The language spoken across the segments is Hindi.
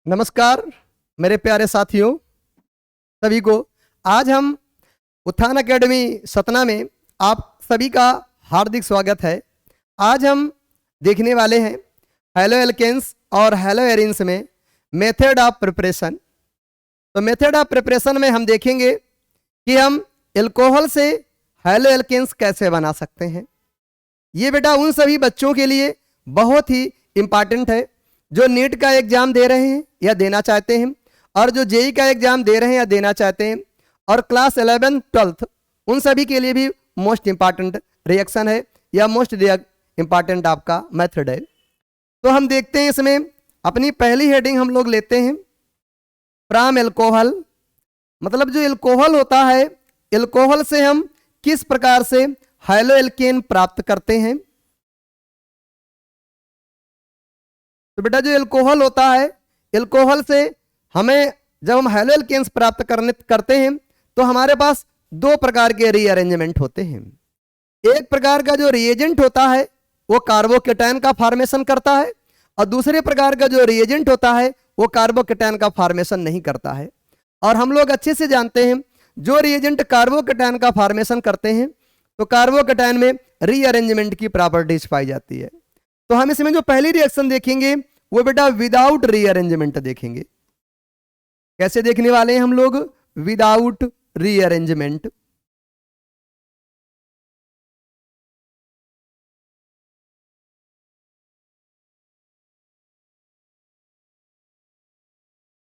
नमस्कार मेरे प्यारे साथियों सभी को। आज हम उत्थान एकेडमी सतना में आप सभी का हार्दिक स्वागत है। आज हम देखने वाले हैं हैलो एल्केन्स और हैलो एरिन्स में मेथड ऑफ प्रिपरेशन। तो मेथड ऑफ प्रिपरेशन में हम देखेंगे कि हम एल्कोहल से हैलो एल्केन्स कैसे बना सकते हैं। ये बेटा उन सभी बच्चों के लिए बहुत ही इम्पॉर्टेंट है जो नीट का एग्जाम दे रहे हैं या देना चाहते हैं, और जो जेई का एग्जाम दे रहे हैं या देना चाहते हैं, और क्लास 11 12 उन सभी के लिए भी मोस्ट इंपॉर्टेंट रिएक्शन है या मोस्ट इंपॉर्टेंट आपका मेथड है। तो हम देखते हैं इसमें अपनी पहली हेडिंग हम लोग लेते हैं फ्रॉम एल्कोहल। मतलब जो एल्कोहल होता है, एल्कोहल से हम किस प्रकार से हैलो एल्केन प्राप्त करते हैं। तो बेटा जो एल्कोहल होता है, एल्कोहल से हमें जब हम हैलो एल्केन्स प्राप्त करते हैं तो हमारे पास दो प्रकार के रीअरेंजमेंट होते हैं। एक प्रकार का जो रिएजेंट होता है वो कार्बोकेटायन का फॉर्मेशन करता है, और दूसरे प्रकार का जो रिएजेंट होता है वो कार्बोकेटायन का फॉर्मेशन नहीं करता है। और हम लोग अच्छे से जानते हैं जो रिएजेंट कार्बोकेटायन का फॉर्मेशन करते हैं तो कार्बोकेटायन में रीअरेंजमेंट की प्रॉपर्टीज पाई जाती है। तो हम इसमें जो पहली रिएक्शन देखेंगे वो बेटा विदाउट रीअरेंजमेंट देखेंगे। कैसे देखने वाले हैं हम लोग? Without rearrangement.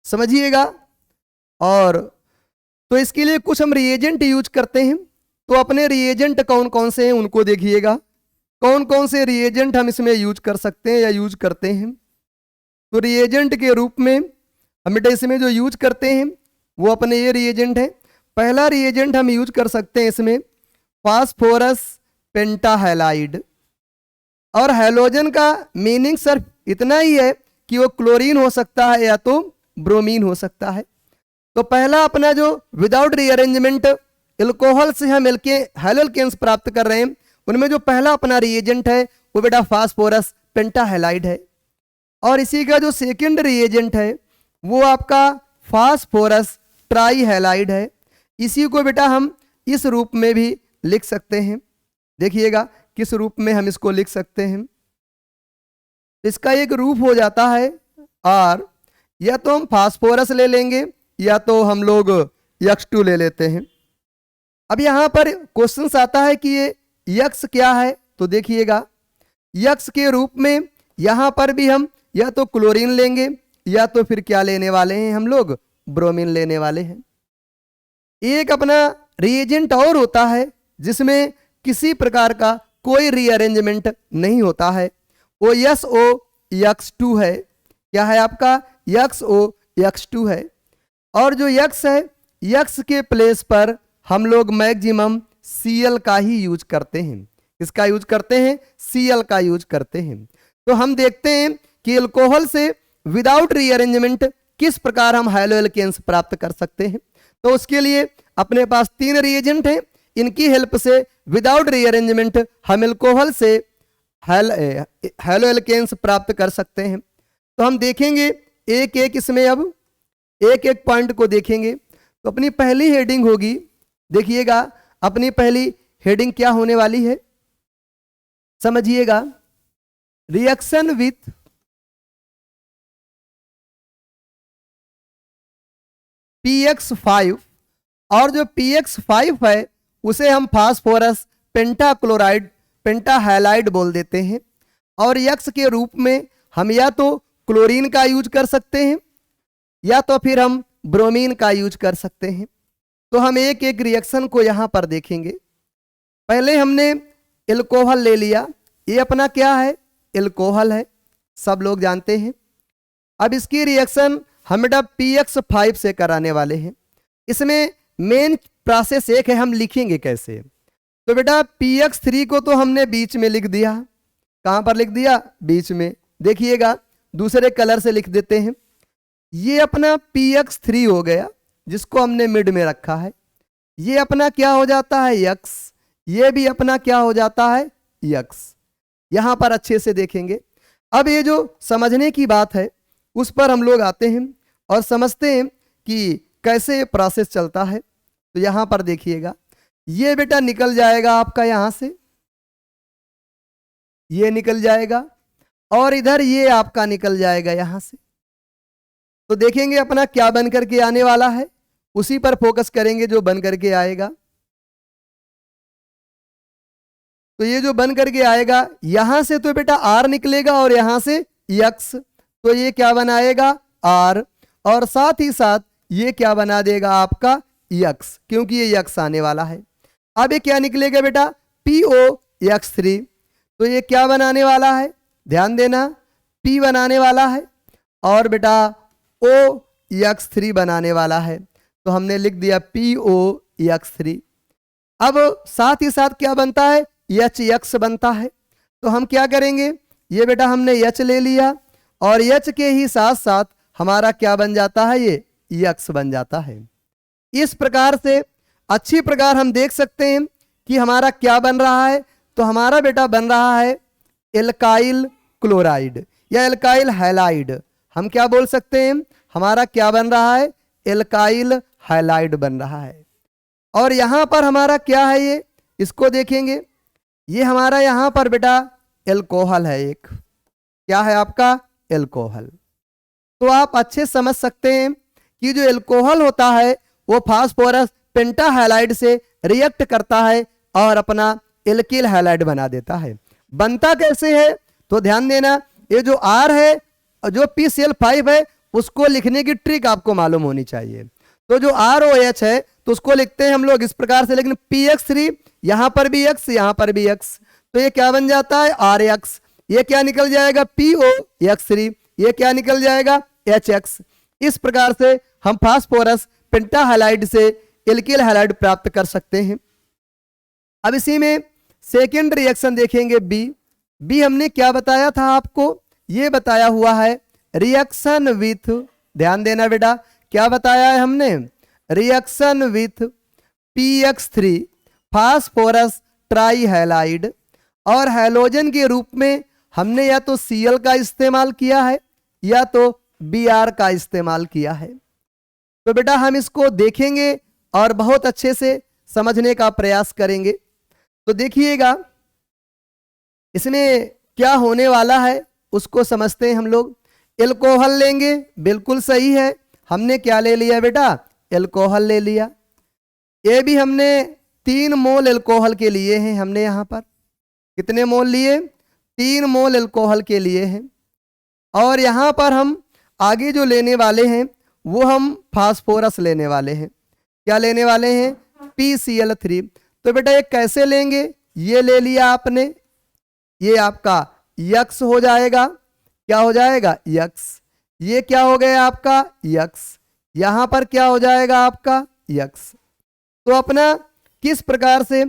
समझिएगा। और तो इसके लिए कुछ हम रिएजेंट यूज करते हैं। तो अपने रिएजेंट कौन कौन से हैं उनको देखिएगा, कौन कौन से रिएजेंट हम इसमें यूज कर सकते हैं या यूज करते हैं। तो रिएजेंट के रूप में हम बेटा इसमें जो यूज करते हैं वो अपने ये रिएजेंट है। पहला रिएजेंट हम यूज कर सकते हैं इसमें फास्फोरस पेंटाहैलाइड। और हैलोजन का मीनिंग सिर्फ इतना ही है कि वो क्लोरीन हो सकता है या तो ब्रोमीन हो सकता है। तो पहला अपना जो विदाउट रीअरेंजमेंट एल्कोहल से हम हैलो एल्केन्स प्राप्त कर रहे हैं, उनमें जो पहला अपना रिएजेंट है वो बेटा फास्फोरस पेंटाहैलाइड है। और इसी का जो सेकंड रिएजेंट है वो आपका फास्फोरस ट्राईहैलाइड है। इसी को बेटा हम इस रूप में भी लिख सकते हैं। देखिएगा किस रूप में हम इसको लिख सकते हैं। इसका एक रूप हो जाता है और या तो हम फास्फोरस ले लेंगे या तो हम लोग X2 ले लेते हैं। अब यहां पर क्वेश्चन आता है कि ये यक्स क्या है। तो देखिएगा यक्स के रूप में यहां पर भी हम या तो क्लोरीन लेंगे या तो फिर क्या लेने वाले हैं, हम लोग ब्रोमीन लेने वाले हैं। एक अपना रिएजेंट और होता है जिसमें किसी प्रकार का कोई रीअरेंजमेंट नहीं होता है, वो SOX2 है। क्या है आपका? XOX2 है। और जो यक्स है, यक्स के प्लेस पर हम लोग मैक्सिमम Cl का ही यूज करते हैं। किसका यूज करते हैं? Cl का यूज करते हैं। तो हम देखते हैं कि एल्कोहल से विदाउट रीअरेंजमेंट किस प्रकार हम हैलो एल्केन्स प्राप्त कर सकते हैं। तो उसके लिए अपने पास 3 रिएजेंट हैं, इनकी हेल्प से विदाउट रीअरेंजमेंट हम एल्कोहल से हैलो एल्केन्स प्राप्त कर सकते हैं। तो हम देखेंगे एक एक इसमें, अब एक एक पॉइंट को देखेंगे। तो अपनी पहली हेडिंग होगी, देखिएगा अपनी पहली हेडिंग क्या होने वाली है, समझिएगा। Reaction with PX5। और जो PX5 है उसे हम फास्फोरस पेंटाक्लोराइड पेंटाहैलाइड बोल देते हैं। और यक्स के रूप में हम या तो क्लोरीन का यूज कर सकते हैं या तो फिर हम ब्रोमीन का यूज कर सकते हैं। तो हम एक एक रिएक्शन को यहां पर देखेंगे। पहले हमने एल्कोहल ले लिया, ये अपना क्या है? एल्कोहल है, सब लोग जानते हैं। अब इसकी रिएक्शन हम बेटा PX5 से कराने वाले हैं। इसमें मेन प्रोसेस एक है, हम लिखेंगे कैसे। तो बेटा PX3 को तो हमने बीच में लिख दिया। कहां पर लिख दिया? बीच में। देखिएगा दूसरे कलर से लिख देते हैं। ये अपना PX3 हो गया जिसको हमने मिड में रखा है। ये अपना क्या हो जाता है? यक्स। ये भी अपना क्या हो जाता है? यक्स। यहां पर अच्छे से देखेंगे। अब ये जो समझने की बात है उस पर हम लोग आते हैं और समझते हैं कि कैसे ये प्रोसेस चलता है। तो यहां पर देखिएगा, ये बेटा निकल जाएगा आपका यहां से, ये निकल जाएगा और इधर ये आपका निकल जाएगा यहां से। तो देखेंगे अपना क्या बन करके आने वाला है, उसी पर फोकस करेंगे जो बन करके आएगा। तो ये जो बन करके आएगा यहां से तो बेटा आर निकलेगा और यहां से यक्स, तो ये क्या बनाएगा आर, और साथ ही साथ ये क्या बना देगा आपका यक्स, क्योंकि ये यक्स आने वाला है। अब ये क्या निकलेगा बेटा PO(X3), तो ये क्या बनाने वाला है, ध्यान देना, P बनाने वाला है और बेटा OX3 बनाने वाला है। तो हमने लिख दिया POX3। अब साथ ही साथ क्या बनता है, HX बनता है। तो हम क्या करेंगे, ये बेटा हमने H ले लिया और H के ही साथ साथ हमारा क्या बन जाता है, ये X बन जाता है। इस प्रकार से अच्छी प्रकार हम देख सकते हैं कि हमारा क्या बन रहा है। तो हमारा बेटा बन रहा है एल्काइल क्लोराइड या एल्काइल हैलाइड। हम क्या बोल सकते हैं, हमारा क्या बन रहा है, एल्काइल हैलाइड बन रहा है। और यहां पर हमारा क्या है, ये इसको देखेंगे, ये हमारा यहां पर बेटा एल्कोहल है, एक क्या है आपका एल्कोहल। तो आप अच्छे समझ सकते हैं कि जो एल्कोहल होता है वो फास्फोरस पेंटाहैलाइड से रिएक्ट करता है और अपना एल्किल हैलाइड बना देता है। बनता कैसे है, तो ध्यान देना, ये जो R है और जो PCl5 है उसको लिखने की ट्रिक आपको मालूम होनी चाहिए। तो जो ROH है तो उसको लिखते हैं हम लोग इस प्रकार से, लेकिन PX3 यहां पर भी X, यहां पर भी X, तो ये क्या बन जाता है RX। ये क्या निकल जाएगा POX3, ये क्या निकल जाएगा HX। इस प्रकार से हम फास्फोरस पेंटाहैलाइड से एल्किल हैलाइड प्राप्त कर सकते हैं। अब इसी में सेकेंड रिएक्शन देखेंगे बी हमने क्या बताया था आपको, ये बताया हुआ है रिएक्शन विथ, ध्यान देना बेटा, क्या बताया है हमने, रिएक्शन विथ PX3 फास्फोरस ट्राईहैलाइड, और हैलोजन के रूप में हमने या तो Cl का इस्तेमाल किया है या तो Br का इस्तेमाल किया है। तो बेटा हम इसको देखेंगे और बहुत अच्छे से समझने का प्रयास करेंगे। तो देखिएगा इसमें क्या होने वाला है उसको समझते हैं हम लोग। एल्कोहल लेंगे, बिल्कुल सही है, हमने क्या ले लिया बेटा, एल्कोहल ले लिया। ये भी हमने 3 मोल एल्कोहल के लिए हैं, हमने यहाँ पर कितने मोल लिए, 3 मोल एल्कोहल के लिए हैं। और यहाँ पर हम आगे जो लेने वाले हैं वो हम फास्फोरस लेने वाले हैं। क्या लेने वाले हैं, PCl3। तो बेटा ये कैसे लेंगे, ये ले लिया आपने, ये आपका यक्स हो जाएगा, क्या हो जाएगा यक्स, ये क्या हो गया आपका यक्स, यहां पर क्या हो जाएगा आपका यक्स। तो अपना किस प्रकार से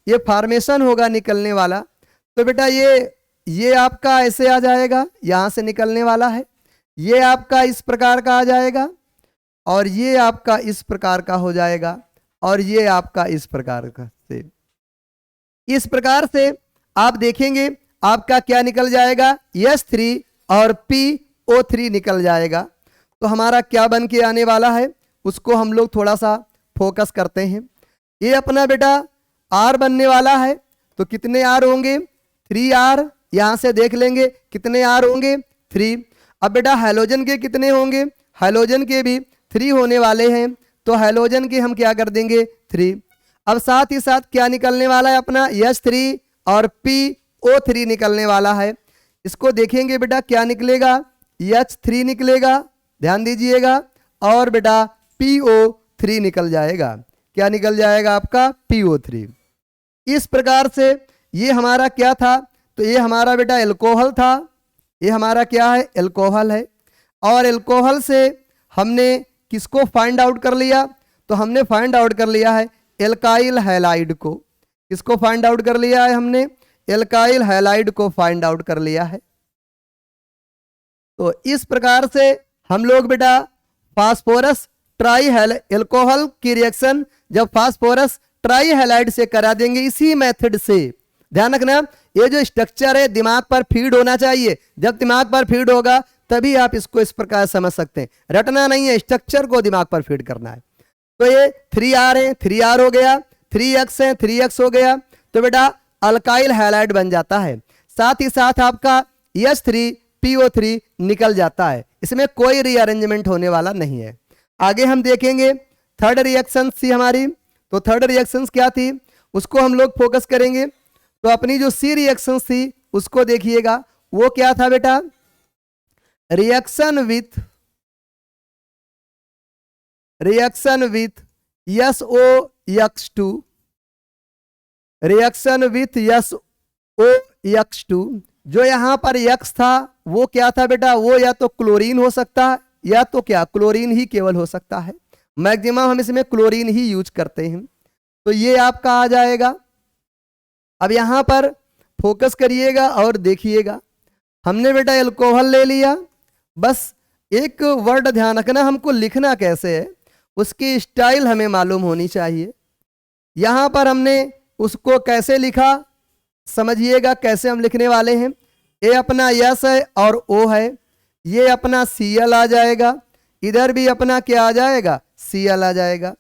ये फॉर्मेशन होगा निकलने वाला, तो बेटा ये आपका ऐसे आ जाएगा, यहां से निकलने वाला है, ये आपका इस प्रकार का आ जाएगा और ये आपका इस प्रकार का हो जाएगा और ये आपका इस प्रकार का से, इस प्रकार से आप देखेंगे आपका क्या निकल जाएगा, H3 और PO3 निकल जाएगा। तो हमारा क्या बन के आने वाला है उसको हम लोग थोड़ा सा फोकस करते हैं। ये अपना बेटा R बनने वाला है, तो कितने R होंगे, 3R, यहां से देख लेंगे कितने R होंगे, 3। अब बेटा हैलोजन के कितने होंगे, हैलोजन के भी 3 होने वाले हैं, तो हैलोजन के हम क्या कर देंगे 3। अब साथ ही साथ क्या निकलने वाला है अपना H3 और PO3 निकलने वाला है। इसको देखेंगे बेटा क्या निकलेगा, H3 निकलेगा, ध्यान दीजिएगा, और बेटा PO3 निकल जाएगा, क्या निकल जाएगा आपका PO3। इस प्रकार से ये हमारा क्या था, तो ये हमारा बेटा एल्कोहल था, ये हमारा क्या है एल्कोहल है। और एल्कोहल से हमने किसको फाइंड आउट कर लिया, तो हमने फाइंड आउट कर लिया है एल्काइल हैलाइड को। किसको फाइंड आउट कर लिया है हमने, एल्काइल हैलाइड को फाइंड आउट कर लिया है। तो इस प्रकार से हम लोग बेटा फास्फोरस एल्कोहल की रिएक्शन जब फास्फोरस ट्राईहैलाइड से करा देंगे इसी मेथड से। ध्यान रखना ये जो स्ट्रक्चर है दिमाग पर फीड होना चाहिए, जब दिमाग पर फीड होगा तभी आप इसको इस प्रकार समझ सकते हैं। रटना नहीं है, स्ट्रक्चर को दिमाग पर फीड करना है। तो ये 3R है, 3R हो गया, 3X है, 3X हो गया, तो बेटा अल्काइल हैलाइड बन जाता है। साथ ही साथ आपका H3PO3 निकल जाता है, इसमें कोई रीअरेंजमेंट होने वाला नहीं है। आगे हम देखेंगे थर्ड रिएक्शन थी हमारी, तो थर्ड रिएक्शन क्या थी उसको हम लोग फोकस करेंगे। तो अपनी जो सी रिएक्शन थी उसको देखिएगा, वो क्या था बेटा, reaction with SOX2, reaction with SOX2। जो यहां पर X था वो क्या था बेटा, वो या तो क्लोरीन हो सकता है या तो क्या क्लोरीन ही केवल हो सकता है। मैक्सिमम हम इसमें क्लोरीन ही यूज करते हैं, तो ये आपका आ जाएगा। अब यहां पर फोकस करिएगा और देखिएगा, हमने बेटा एल्कोहल ले लिया, बस एक वर्ड ध्यान रखना, हमको लिखना कैसे है उसकी स्टाइल हमें मालूम होनी चाहिए। यहां पर हमने उसको कैसे लिखा समझिएगा, कैसे हम लिखने वाले हैं। ए अपना यस है और ओ है, ये अपना Cl आ जाएगा, इधर भी अपना क्या आ जाएगा, Cl आ जाएगा।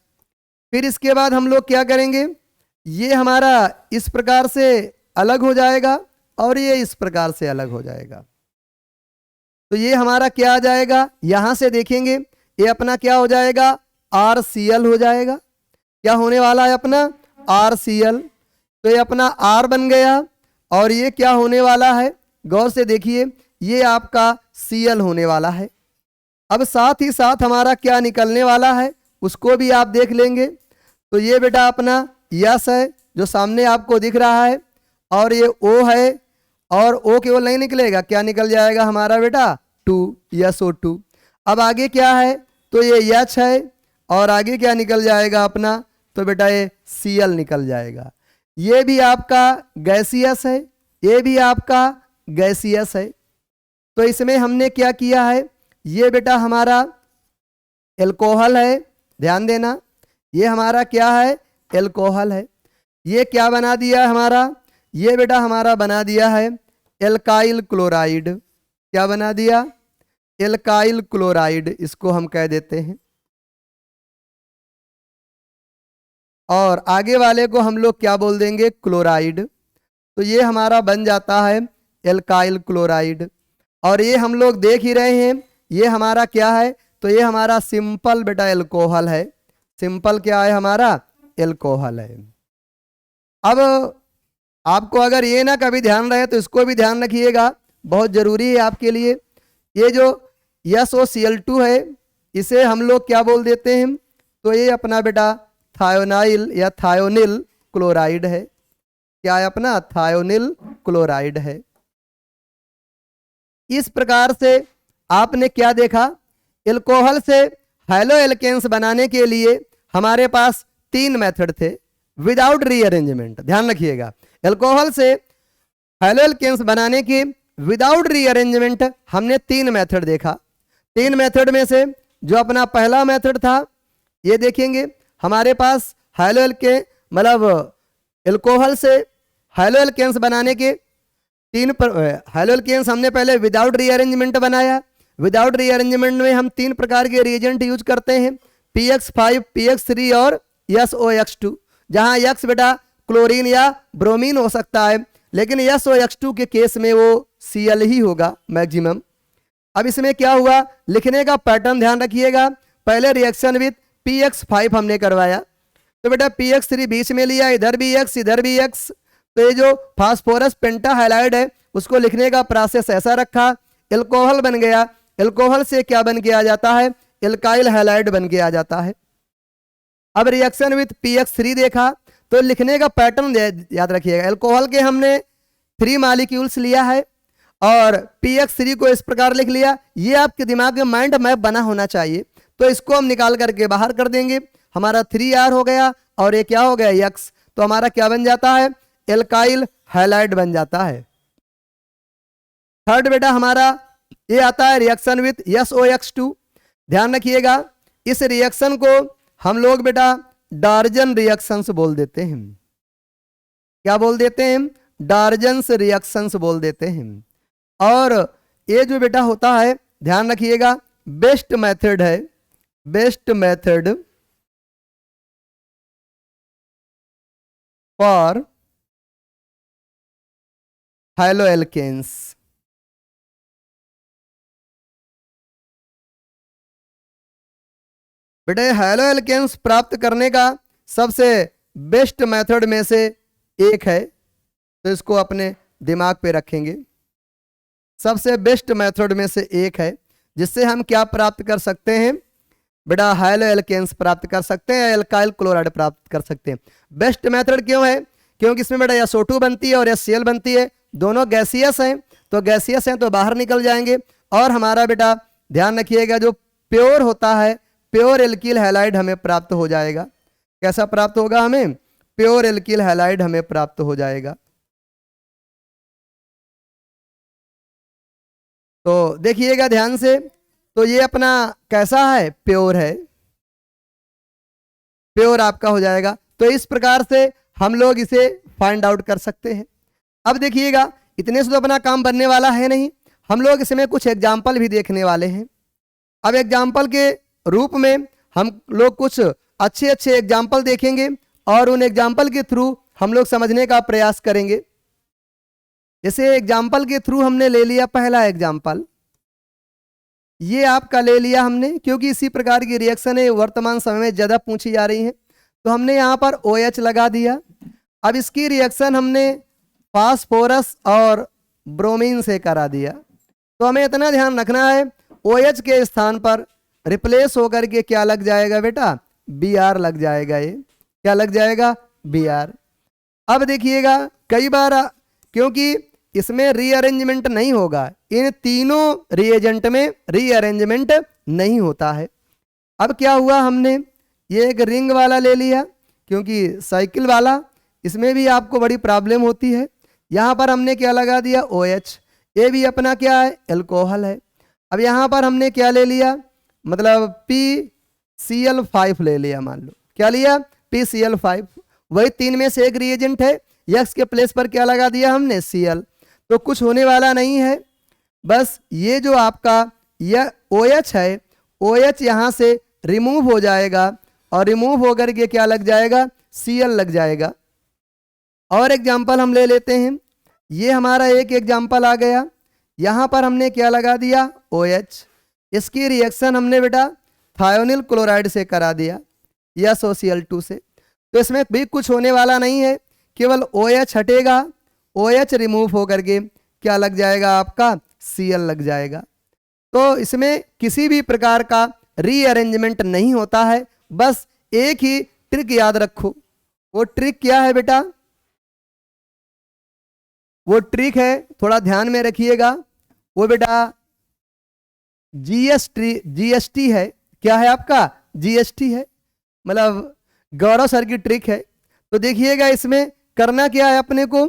फिर इसके बाद हम लोग क्या करेंगे, ये हमारा इस प्रकार से अलग हो जाएगा और ये इस प्रकार से अलग हो जाएगा। तो ये हमारा क्या आ जाएगा, यहां से देखेंगे ये अपना क्या हो जाएगा, RCl हो जाएगा। क्या होने वाला है अपना, RCl। तो ये अपना R बन गया और ये क्या होने वाला है, गौर से देखिए, ये आपका Cl होने वाला है। अब साथ ही साथ हमारा क्या निकलने वाला है उसको भी आप देख लेंगे। तो ये बेटा अपना यस है जो सामने आपको दिख रहा है, और ये O है, और O केवल नहीं निकलेगा, क्या निकल जाएगा हमारा बेटा 2, SO2। अब आगे क्या है, तो ये H है और आगे क्या निकल जाएगा अपना, तो बेटा ये Cl निकल जाएगा। ये भी आपका गैसियस है, ये भी आपका गैसियस है। तो इसमें हमने क्या किया है, ये बेटा हमारा एल्कोहल है, ध्यान देना, ये हमारा क्या है, एल्कोहल है। ये क्या बना दिया है हमारा, ये बेटा हमारा बना दिया है एल्काइल क्लोराइड। क्या बना दिया, एल्काइल क्लोराइड, इसको हम कह देते हैं। और आगे वाले को हम लोग क्या बोल देंगे, क्लोराइड। तो ये हमारा बन जाता है एल्काइल क्लोराइड। और ये हम लोग देख ही रहे हैं, ये हमारा क्या है, तो ये हमारा सिंपल बेटा एल्कोहल है। सिंपल क्या है हमारा, एल्कोहल है। अब आपको अगर ये ना कभी ध्यान रहे तो इसको भी ध्यान रखिएगा, बहुत जरूरी है आपके लिए। ये जो SOCl2 है इसे हम लोग क्या बोल देते हैं, तो ये अपना बेटा थायोनाइल या थायोनिल क्लोराइड है। क्या है अपना, थायोनिल क्लोराइड है। इस प्रकार से आपने क्या देखा, एल्कोहल से हैलो एल्केन्स बनाने के लिए हमारे पास 3 मेथड थे विदाउट रीअरेंजमेंट। ध्यान रखिएगा, एल्कोहल से हैलो एल्केन्स बनाने की विदाउट रीअरेंजमेंट हमने 3 मेथड देखा। 3 मेथड में से जो अपना पहला मेथड था, ये देखेंगे हमारे पास हैलो एल्के मतलब एल्कोहल से हैलो एल्केन्स बनाने के 3 हैलो एल्केन्स हमने पहले विदाउट रीअरेंजमेंट बनाया। विदाउट रीअरेंजमेंट में हम 3 प्रकार के रिएजेंट यूज करते हैं, PX5, PX3 और SOX2। जहां X बेटा क्लोरीन या ब्रोमीन हो सकता है, लेकिन SOX2 के केस में वो Cl ही होगा मैक्सिमम। अब इसमें क्या हुआ, लिखने का पैटर्न ध्यान रखिएगा। पहले रिएक्शन विथ PX5 हमने करवाया, तो बेटा PX3 बीच में लिया, इधर भी X इधर भी X। तो ये जो फास्फोरस पेंटाहाइलाइड है उसको लिखने का प्रोसेस ऐसा रखा, एल्कोहल बन गया। एल्कोहल से क्या बन के आ जाता है, एल्काइल हैलाइड बन के आ जाता है। अब रिएक्शन विथ PX3 देखा, तो लिखने का पैटर्न याद रखिएगा। एल्कोहल के हमने 3 मॉलिक्यूल्स लिया है और PX3 को इस प्रकार लिख लिया। ये आपके दिमाग में माइंड मैप बना होना चाहिए, तो इसको हम निकाल करके बाहर कर देंगे। हमारा 3R हो गया और ये क्या हो गया, X। तो हमारा क्या बन जाता है, एल्काइल हैलाइड बन जाता है। थर्ड बेटा हमारा ये आता है रिएक्शन विथ SOX2। ध्यान रखिएगा, इस रिएक्शन को हम लोग बेटा डार्जन रिएक्शंस बोल देते हैं। क्या बोल देते हैं, डार्जन्स रिएक्शंस बोल देते हैं। और ये जो बेटा होता है ध्यान रखिएगा, बेस्ट मेथड है, बेस्ट मेथड फॉर हैलोएल्केन्स। बेटे हैलोएल्केन्स प्राप्त करने का सबसे बेस्ट मेथड में से एक है, तो इसको अपने दिमाग पे रखेंगे। सबसे बेस्ट मेथड में से एक है जिससे हम क्या प्राप्त कर सकते हैं बेटा, हैलोएल्केन्स प्राप्त कर सकते हैं, एल्काइल क्लोराइड प्राप्त कर सकते हैं। बेस्ट मेथड क्यों है? क्योंकि इसमें बेटा SO2 बनती है और HCl बनती है, दोनों गैसियस हैं, तो गैसियस हैं तो बाहर निकल जाएंगे। और हमारा बेटा ध्यान रखिएगा, जो प्योर होता है, प्योर एल्किल हैलाइड हमें प्राप्त हो जाएगा। कैसा प्राप्त होगा? हमें प्योर एल्किल हैलाइड हमें प्राप्त हो जाएगा। तो देखिएगा ध्यान से, तो ये अपना कैसा है? प्योर है, प्योर आपका हो जाएगा। तो इस प्रकार से हम लोग इसे फाइंड आउट कर सकते हैं। अब देखिएगा, इतने से तो अपना काम बनने वाला है नहीं, हम लोग इसमें कुछ एग्जाम्पल भी देखने वाले हैं। अब एग्जाम्पल के रूप में हम लोग कुछ अच्छे अच्छे एग्जाम्पल देखेंगे और उन एग्जाम्पल के थ्रू हम लोग समझने का प्रयास करेंगे। जैसे एग्जाम्पल के थ्रू हमने ले लिया पहला एग्जाम्पल, ये आपका ले लिया हमने, क्योंकि इसी प्रकार की रिएक्शन है वर्तमान समय में ज़्यादा पूछी जा रही है, तो हमने यहाँ पर OH लगा दिया। अब इसकी रिएक्शन हमने फास्फोरस और ब्रोमीन से करा दिया। तो हमें इतना ध्यान रखना है, OH के स्थान पर रिप्लेस होकर के क्या लग जाएगा बेटा? Br लग जाएगा। ये क्या लग जाएगा? Br। अब देखिएगा, कई बार क्योंकि इसमें रीअरेंजमेंट नहीं होगा, इन तीनों रिएजेंट में रीअरेंजमेंट नहीं होता है। अब क्या हुआ, हमने ये एक रिंग वाला ले लिया, क्योंकि साइकिल वाला इसमें भी आपको बड़ी प्रॉब्लम होती है। यहाँ पर हमने क्या लगा दिया? OH। ये भी अपना क्या है? एल्कोहल है। अब यहाँ पर हमने क्या ले लिया? मतलब PCl5 ले लिया। मान लो क्या लिया? PCl5। वही तीन में से एक रिएजेंट है, X के प्लेस पर क्या लगा दिया हमने? Cl। तो कुछ होने वाला नहीं है, बस ये जो आपका यह OH है, OH यहाँ से रिमूव हो जाएगा और रिमूव होकर के क्या लग जाएगा? Cl लग जाएगा। और एग्जाम्पल हम ले लेते हैं, ये हमारा एक एग्जाम्पल आ गया। यहाँ पर हमने क्या लगा दिया? OH। इसकी रिएक्शन हमने बेटा थायोनिल क्लोराइड से करा दिया या SOCl2 से। तो इसमें भी कुछ होने वाला नहीं है, केवल OH हटेगा, OH रिमूव होकर के क्या लग जाएगा? आपका Cl लग जाएगा। तो इसमें किसी भी प्रकार का रीअरेंजमेंट नहीं होता है। बस एक ही ट्रिक याद रखो। वो ट्रिक क्या है बेटा? वो ट्रिक है, थोड़ा ध्यान में रखिएगा, वो बेटा GST है। क्या है आपका? GST है, मतलब गौरव सर की ट्रिक है। तो देखिएगा, इसमें करना क्या है अपने को?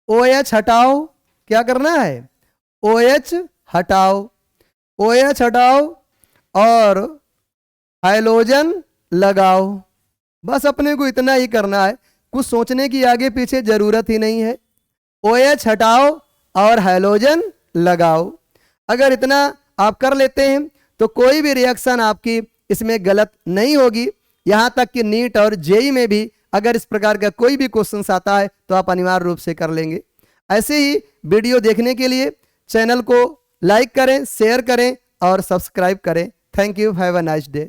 OH हटाओ। क्या करना है? OH हटाओ, OH हटाओ और हाइड्रोजन लगाओ। बस अपने को इतना ही करना है, कुछ सोचने की आगे पीछे जरूरत ही नहीं है। OH हटाओ और हाइड्रोजन लगाओ। अगर इतना आप कर लेते हैं तो कोई भी रिएक्शन आपकी इसमें गलत नहीं होगी। यहाँ तक कि नीट और JEE में भी अगर इस प्रकार का कोई भी क्वेश्चन आता है तो आप अनिवार्य रूप से कर लेंगे। ऐसे ही वीडियो देखने के लिए चैनल को लाइक करें, शेयर करें और सब्सक्राइब करें। Thank you, have a nice day.